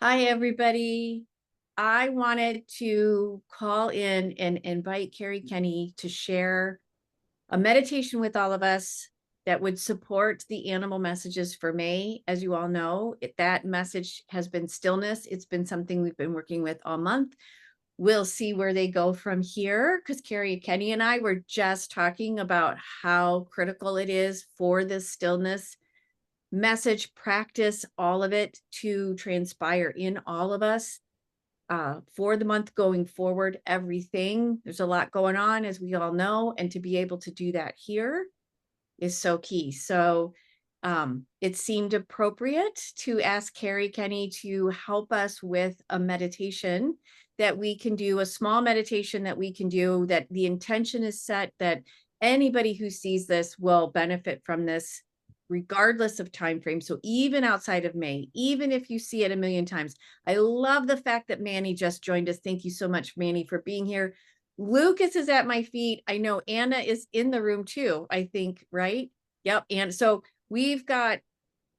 Hi, everybody. I wanted to call in and invite Carrie Kenny to share a meditation with all of us that would support the animal messages for May. As you all know, that message has been stillness. It's been something we've been working with all month. We'll see where they go from here because Carrie Kenny and I were just talking about how critical it is for this stillness message, practice, all of it to transpire in all of us for the month going forward. Everything, there's a lot going on, as we all know, and to be able to do that here is so key. So it seemed appropriate to ask Carrie Kenny to help us with a meditation that we can do, a small meditation that we can do, that the intention is set that anybody who sees this will benefit from this regardless of time frame. So even outside of May, even if you see it a million times. I love the fact that Manny just joined us. Thank you so much, Manny, for being here. Lucas is at my feet. I know Anna is in the room too, I think, right? Yep. And so we've got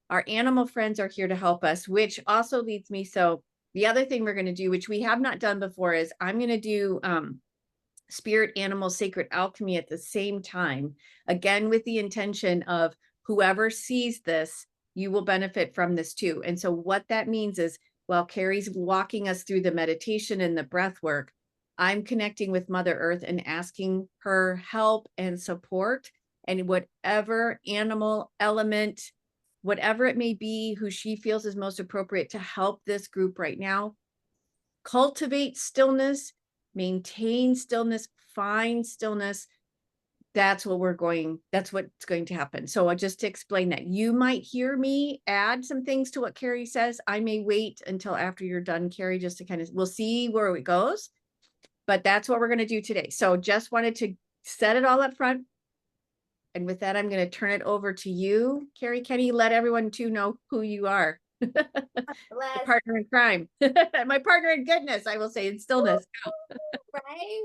our animal friends are here to help us, which also leads me. So the other thing we're going to do, which we have not done before, is I'm going to do spirit, animal, sacred alchemy at the same time, again, with the intention of whoever sees this, you will benefit from this too. And so what that means is while Carrie's walking us through the meditation and the breath work, I'm connecting with Mother Earth and asking her help and support, and whatever animal element, whatever it may be, who she feels is most appropriate to help this group right now, cultivate stillness, maintain stillness, find stillness. That's what's going to happen. So just to explain that, you might hear me add some things to what Carrie says. I may wait until after you're done, Carrie, just to we'll see where it goes, but that's what we're going to do today. So just wanted to set it all up front. And with that, I'm going to turn it over to you, Carrie Kenny. Let everyone to know who you are. My partner in crime, my partner in goodness, I will say, in stillness. Right?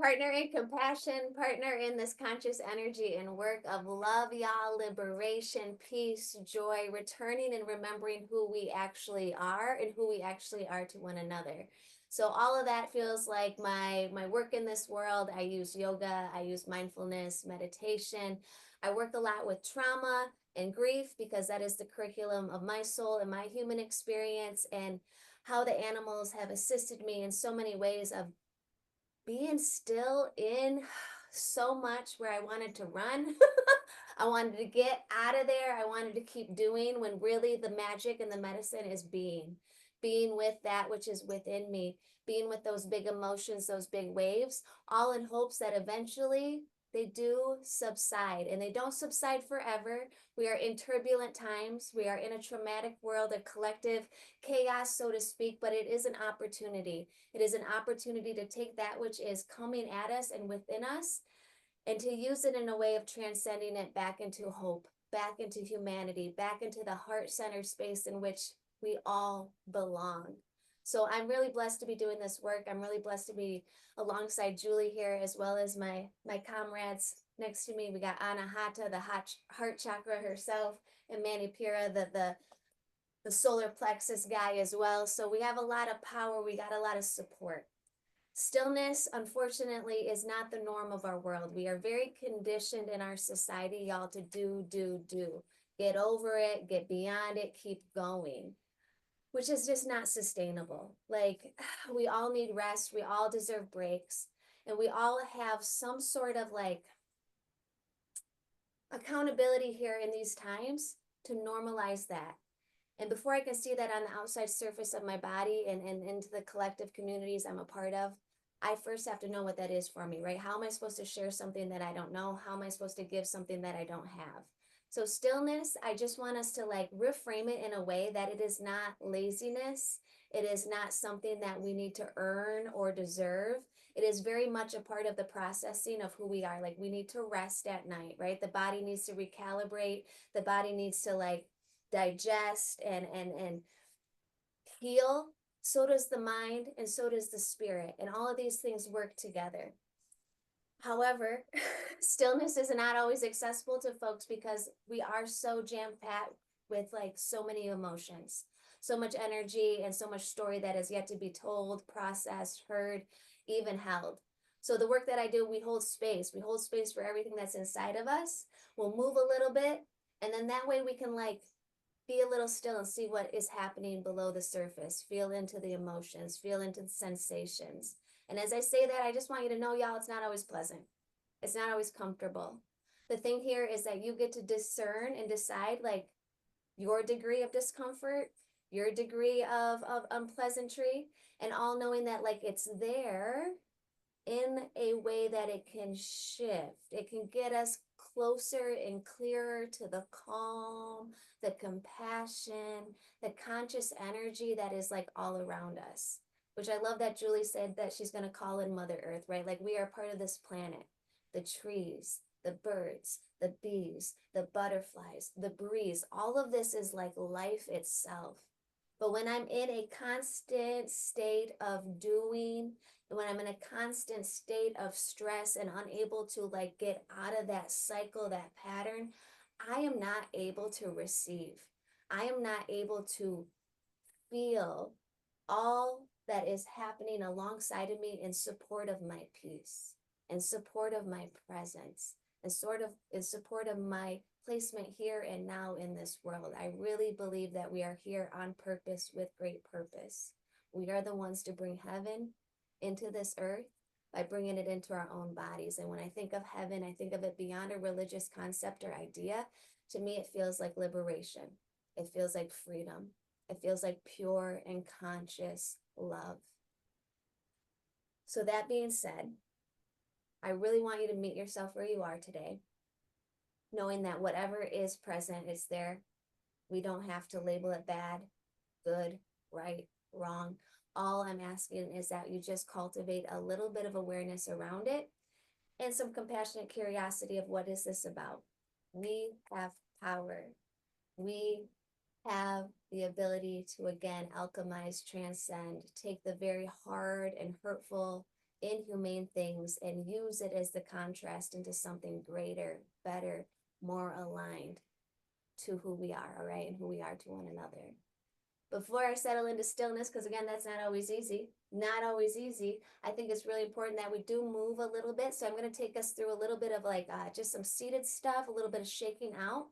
Partner in compassion, partner in this conscious energy and work of love, y'all, liberation, peace, joy, returning and remembering who we actually are and who we actually are to one another. So all of that feels like my work in this world. I use yoga, I use mindfulness, meditation. I work a lot with trauma and grief because that is the curriculum of my soul and my human experience, and how the animals have assisted me in so many ways of being still in so much where I wanted to run. I wanted to get out of there. I wanted to keep doing when really the magic and the medicine is being with that which is within me, being with those big emotions, those big waves, all in hopes that eventually they do subside, and they don't subside forever. We are in turbulent times. We are in a traumatic world, a collective chaos, so to speak, but it is an opportunity. It is an opportunity to take that which is coming at us and within us and to use it in a way of transcending it back into hope, back into humanity, back into the heart-centered space in which we all belong. So I'm really blessed to be doing this work. I'm really blessed to be alongside Julie here, as well as my comrades next to me. We got Anahata, the heart chakra herself, and Manny Pira, the solar plexus guy as well. So we have a lot of power. We got a lot of support. Stillness, unfortunately, is not the norm of our world. We are very conditioned in our society, y'all, to do. Get over it, get beyond it, keep going, which is just not sustainable. Like, we all need rest, we all deserve breaks, and we all have some sort of like accountability here in these times to normalize that. And before I can see that on the outside surface of my body and into the collective communities I'm a part of, I first have to know what that is for me, right? How am I supposed to share something that I don't know? How am I supposed to give something that I don't have? So stillness, I just want us to like reframe it in a way that it is not laziness. It is not something that we need to earn or deserve. It is very much a part of the processing of who we are. Like, we need to rest at night, right? The body needs to recalibrate. The body needs to like digest and heal. So does the mind, and so does the spirit, and all of these things work together. However, stillness is not always accessible to folks because we are so jam-packed with like so many emotions. so much energy and so much story that is yet to be told, processed, heard, even held. So the work that I do, we hold space. We hold space for everything that's inside of us. We'll move a little bit, and then that way we can like be a little still and see what is happening below the surface. Feel into the emotions, feel into the sensations. And as I say that, I just want you to know, y'all, it's not always pleasant. It's not always comfortable. The thing here is that you get to discern and decide like your degree of discomfort, your degree of unpleasantry, and all knowing that like it's there in a way that it can shift. It can get us closer and clearer to the calm, the compassion, the conscious energy that is like all around us. Which I love that Julie said that she's going to call in Mother Earth, right? Like we are part of this planet, the trees, the birds, the bees, the butterflies, the breeze. All of this is like life itself. But when I'm in a constant state of doing, when I'm in a constant state of stress and unable to like get out of that cycle, that pattern, I am not able to receive. I am not able to feel all that is happening alongside of me in support of my peace, in support of my presence, and sort of in support of my placement here and now in this world. I really believe that we are here on purpose with great purpose. We are the ones to bring heaven into this earth by bringing it into our own bodies. And when I think of heaven, I think of it beyond a religious concept or idea. To me, it feels like liberation. It feels like freedom. It feels like pure and conscious love. So that being said, I really want you to meet yourself where you are today, knowing that whatever is present is there. We don't have to label it bad, good, right, wrong. All I'm asking is that you just cultivate a little bit of awareness around it and some compassionate curiosity of what is this about. We have power. We have the ability to again alchemize, transcend, take the very hard and hurtful, inhumane things and use it as the contrast into something greater, better, more aligned to who we are, all right, and who we are to one another. Before I settle into stillness, because again, that's not always easy, not always easy, I think it's really important that we do move a little bit. So I'm going to take us through a little bit of like just some seated stuff, a little bit of shaking out.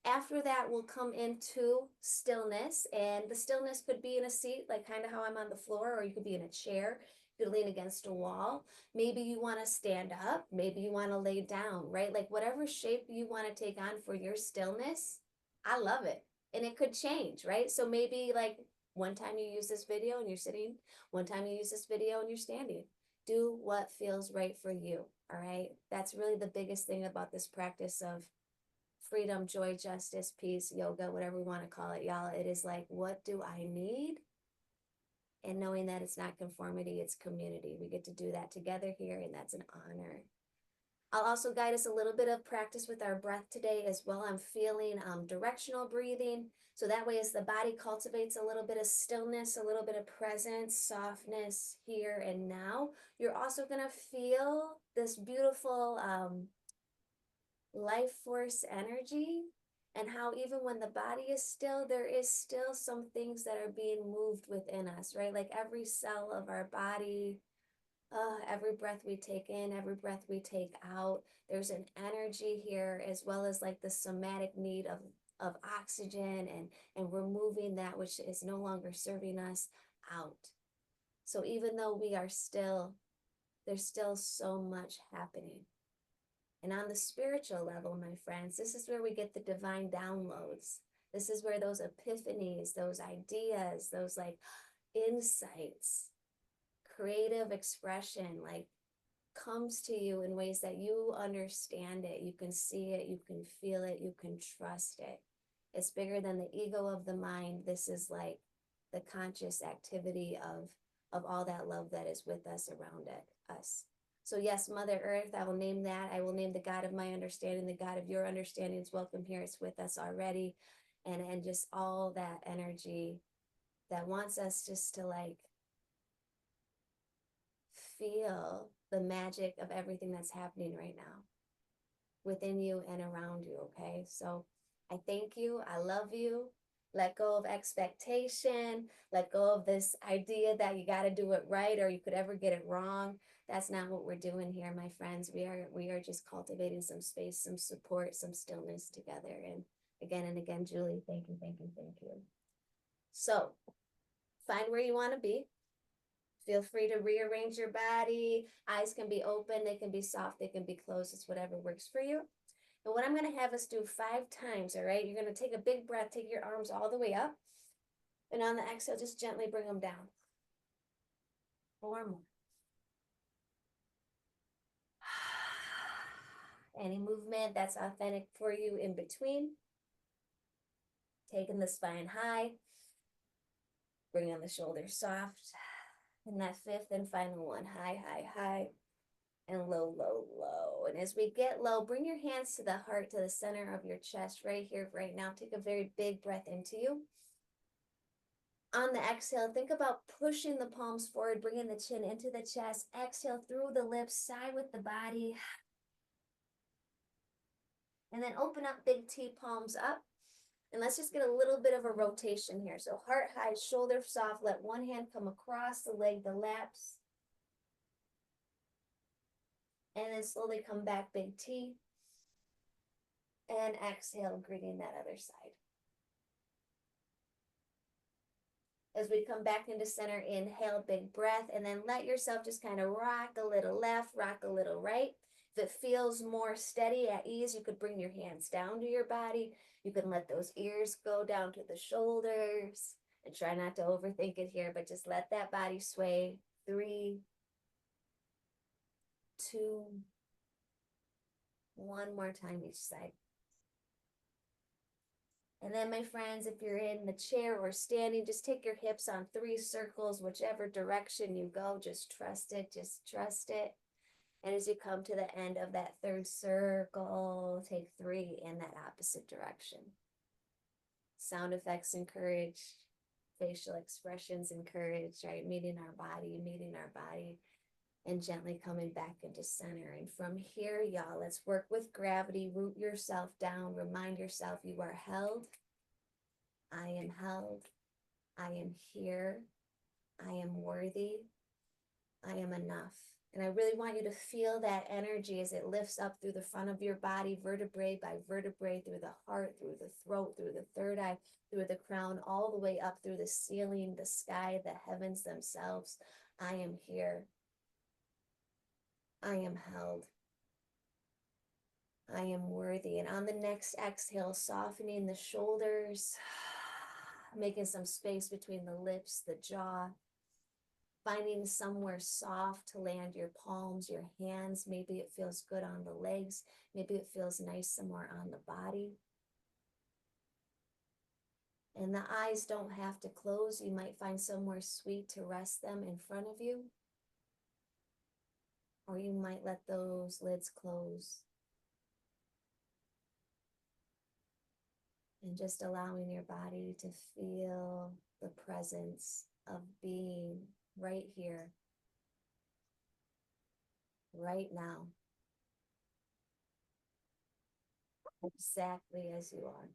After that, we'll come into stillness, and the stillness could be in a seat, like kind of how I'm on the floor, or you could be in a chair. You could lean against a wall. Maybe you want to stand up. Maybe you want to lay down, right? Like whatever shape you want to take on for your stillness, I love it. And it could change, right? So maybe like one time you use this video and you're sitting, one time you use this video and you're standing. Do what feels right for you, all right? That's really the biggest thing about this practice of freedom, joy, justice, peace, yoga, whatever we want to call it, y'all. It is like, what do I need? And knowing that it's not conformity, it's community. We get to do that together here, and that's an honor. I'll also guide us a little bit of practice with our breath today as well. I'm feeling directional breathing. So that way, as the body cultivates a little bit of stillness, a little bit of presence, softness here and now, you're also going to feel this beautiful life force energy, and how even when the body is still, there is still some things that are being moved within us, right? Like every cell of our body, every breath we take in, every breath we take out, there's an energy here, as well as like the somatic need of oxygen and removing that which is no longer serving us out. So even though we are still, there's still so much happening. And on the spiritual level, my friends, this is where we get the divine downloads. This is where those epiphanies, those ideas, those like insights, creative expression, like comes to you in ways that you understand it, you can see it, you can feel it, you can trust it. It's bigger than the ego of the mind. This is like the conscious activity of all that love that is with us, around it, us. So yes, Mother Earth, I will name that. I will name the God of my understanding, the God of your understanding is welcome here. It's with us already. And just all that energy that wants us just to like feel the magic of everything that's happening right now within you and around you, okay? So I thank you. I love you. Let go of expectation. Let go of this idea that you got to do it right or you could ever get it wrong. That's not what we're doing here, my friends. We are just cultivating some space, some support, some stillness together. And again, Julie, thank you, thank you, thank you. So find where you want to be. Feel free to rearrange your body. Eyes can be open, they can be soft, they can be closed. It's whatever works for you. And what I'm going to have us do 5 times, all right? You're going to take a big breath, take your arms all the way up. And on the exhale, just gently bring them down. 4 more. Any movement that's authentic for you in between. Taking the spine high. Bringing the shoulders soft. And that 5th and final one, high, high, high. And low, low, low. And as we get low, bring your hands to the heart, to the center of your chest right here, right now. Take a very big breath into you. On the exhale, think about pushing the palms forward, bringing the chin into the chest. Exhale through the lips, sigh with the body. And then open up, big T, palms up. And let's just get a little bit of a rotation here. So heart high, shoulder soft. Let one hand come across the leg, the laps. And then slowly come back, big T. And exhale, greeting that other side. As we come back into center, inhale, big breath, and then let yourself just kind of rock a little left, rock a little right. If it feels more steady, at ease, you could bring your hands down to your body. You can let those ears go down to the shoulders. And try not to overthink it here, but just let that body sway. 3, 2, 1 more time each side. And then, my friends, if you're in the chair or standing, just take your hips on 3 circles, whichever direction you go. Just trust it. Just trust it. And as you come to the end of that 3rd circle, take 3 in that opposite direction. Sound effects encourage, facial expressions encourage, right? Meeting our body, and gently coming back into center. And from here, y'all, let's work with gravity. Root yourself down. Remind yourself you are held. I am held. I am here. I am worthy. I am enough. And I really want you to feel that energy as it lifts up through the front of your body, vertebrae by vertebrae, through the heart, through the throat, through the 3rd eye, through the crown, all the way up through the ceiling, the sky, the heavens themselves. I am here. I am held. I am worthy. And on the next exhale, softening the shoulders, making some space between the lips, the jaw, finding somewhere soft to land your palms, your hands. Maybe it feels good on the legs. Maybe it feels nice somewhere on the body. And the eyes don't have to close. You might find somewhere sweet to rest them in front of you. Or you might let those lids close. And just allowing your body to feel the presence of being right here, right now, exactly as you are.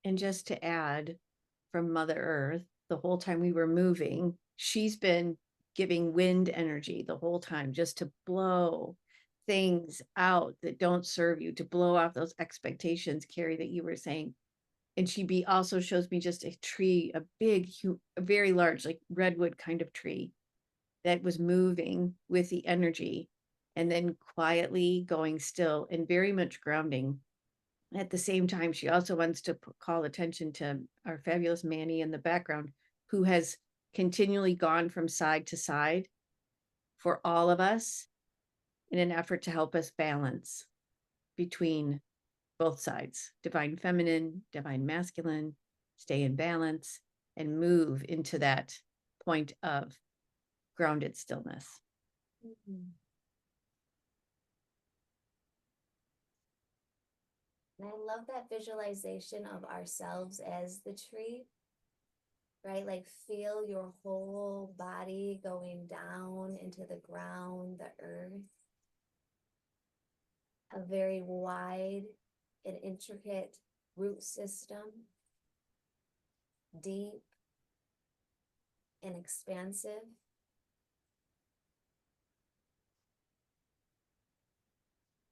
And just to add, from Mother Earth, the whole time we were moving, she's been giving wind energy the whole time, just to blow things out that don't serve you, to blow off those expectations, Carrie, that you were saying. And she also shows me just a tree, a big, a very large, like redwood kind of tree that was moving with the energy and then quietly going still and very much grounding. At the same time, she also wants to call attention to our fabulous Manny in the background, who has continually gone from side to side for all of us in an effort to help us balance between both sides, divine feminine, divine masculine, stay in balance, and move into that point of grounded stillness. Mm-hmm. And I love that visualization of ourselves as the tree, right? Like feel your whole body going down into the ground, the earth. A very wide, an intricate root system, deep and expansive.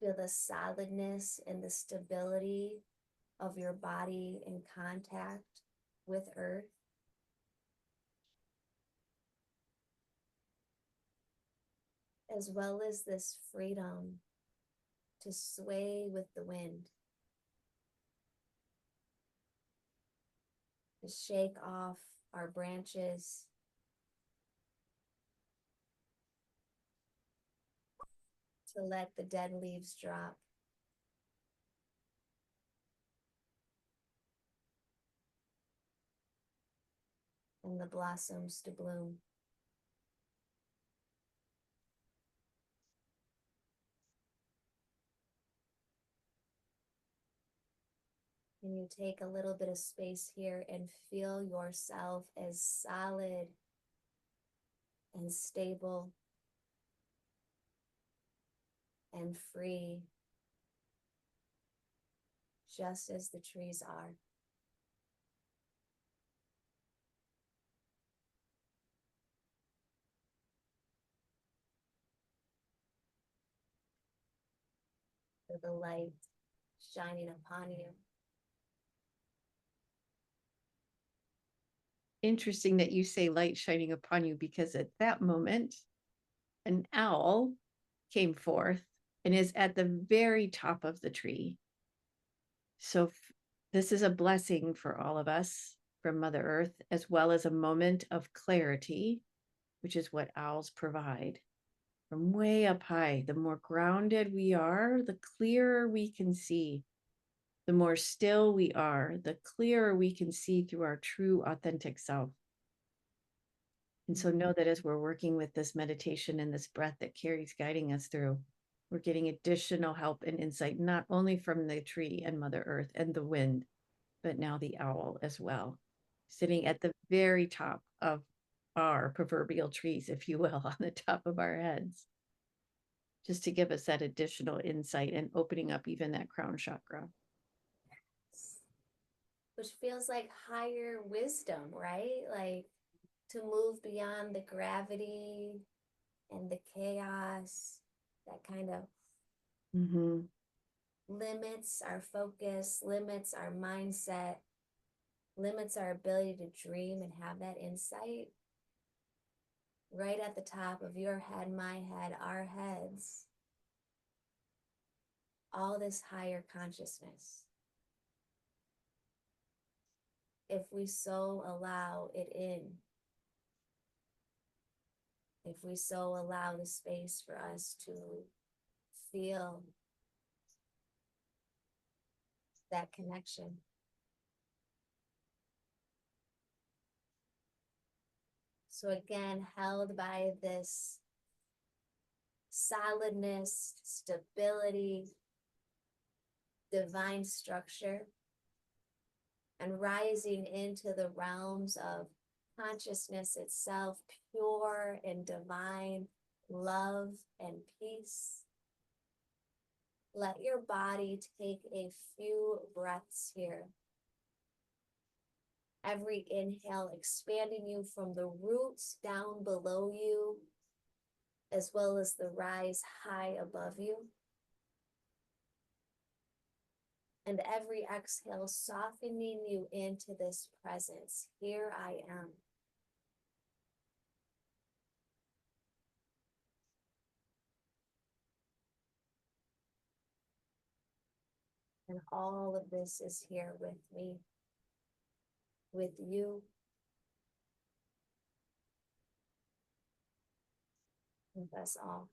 Feel the solidness and the stability of your body in contact with earth. As well as this freedom to sway with the wind, to shake off our branches, to let the dead leaves drop. And the blossoms to bloom. And you take a little bit of space here and feel yourself as solid and stable and free, just as the trees are. Feel the light shining upon you. Interesting that you say light shining upon you, because at that moment, an owl came forth and is at the very top of the tree. So this is a blessing for all of us from Mother Earth, as well as a moment of clarity, which is what owls provide. From way up high, the more grounded we are, the clearer we can see. The more still we are, the clearer we can see through our true, authentic self. And so know that as we're working with this meditation and this breath that Carrie's guiding us through, we're getting additional help and insight, not only from the tree and Mother Earth and the wind, but now the owl as well, sitting at the very top of our proverbial trees, if you will, on the top of our heads, just to give us that additional insight and opening up even that crown chakra. Which feels like higher wisdom, right? Like to move beyond the gravity and the chaos that kind of limits our focus, limits our mindset, limits our ability to dream and have that insight. Right at the top of your head, my head, our heads, all this higher consciousness. If we so allow it in, if we so allow the space for us to feel that connection. So again, held by this solidness, stability, divine structure, and rising into the realms of consciousness itself, pure and divine love and peace. Let your body take a few breaths here. Every inhale expanding you from the roots down below you, as well as the rise high above you. And every exhale softening you into this presence. Here I am. And all of this is here with me, with you, with us all.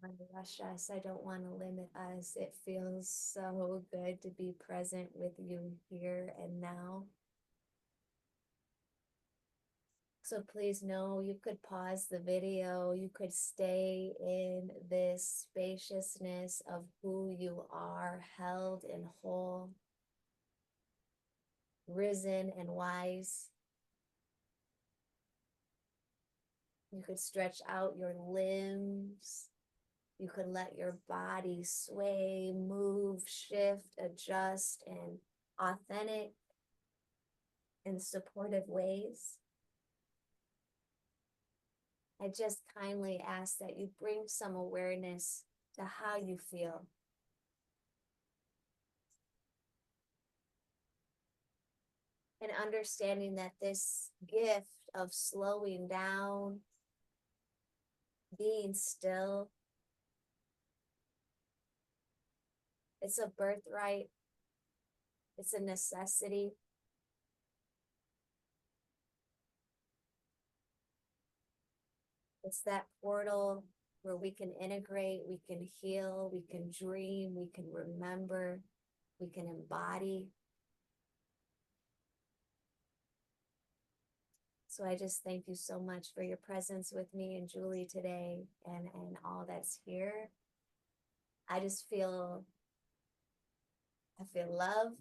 want to rush us. I don't want to limit us. It feels so good to be present with you here and now. So please know you could pause the video. You could stay in this spaciousness of who you are, held and whole, risen and wise. You could stretch out your limbs. You could let your body sway, move, shift, adjust in authentic and supportive ways. I just kindly ask that you bring some awareness to how you feel. And understanding that this gift of slowing down, being still, it's a birthright, it's a necessity. It's that portal where we can integrate, we can heal, we can dream, we can remember, we can embody. So I just thank you so much for your presence with me and Julie today and all that's here. I just feel, I feel love.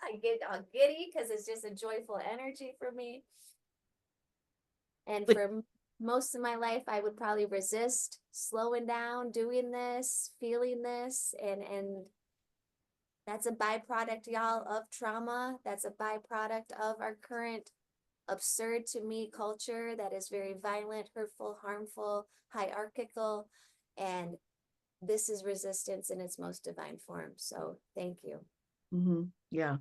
I get all giddy because it's just a joyful energy for me. And for most of my life, I would probably resist slowing down, doing this, feeling this, and that's a byproduct, y'all, of trauma. That's a byproduct of our current absurd to me culture that is very violent, hurtful, harmful, hierarchical, and this is resistance in its most divine form. So thank you. Yeah.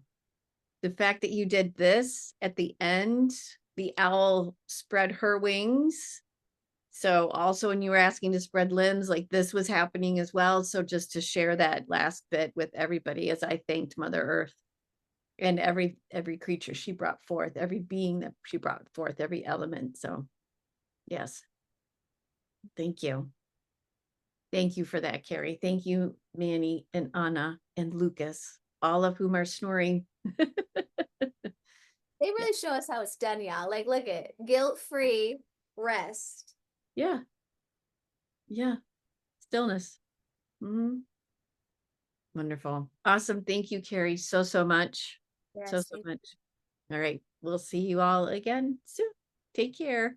The fact that you did this at the end, the owl spread her wings. So also when you were asking to spread limbs, like this was happening as well. So just to share that last bit with everybody as I thanked Mother Earth and every creature she brought forth, every being that she brought forth, every element. So yes. Thank you. Thank you for that, Carrie. Thank you, Manny and Anna and Lucas, all of whom are snoring. They really show us how it's done, y'all. Like, look at guilt-free rest. Yeah. Yeah. Stillness. Wonderful. Awesome. Thank you, Carrie, so much. Yes, So much. All right. We'll see you all again soon. Take care.